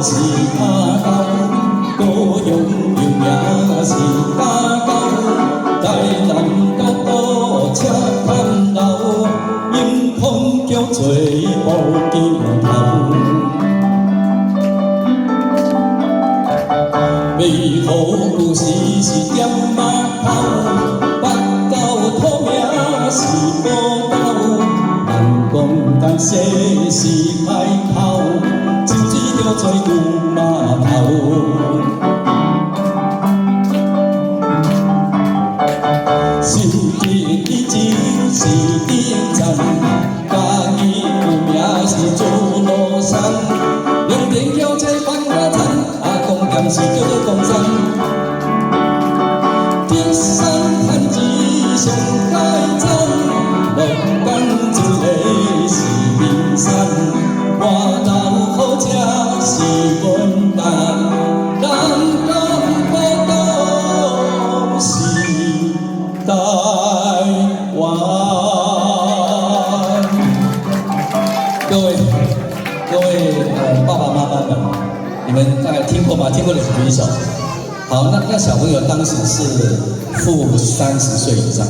是家狗，高雄有名是家狗，台南国都车探路，迎风叫做无镜头。美好有时是点码头，北到土名是宝岛，南港淡水是海口，真水叫做牛码头。新店以前是驿站，嘉义有名是做路山，用电叫做放马餐，阿公店是叫做公山。登山探钱上解赞，鹿港一个是名山，外头好食是文旦，南港古都是台湾。各位爸爸妈妈们，你们大概听过吗？听过的请举手。好，那小朋友当时是负30岁以上。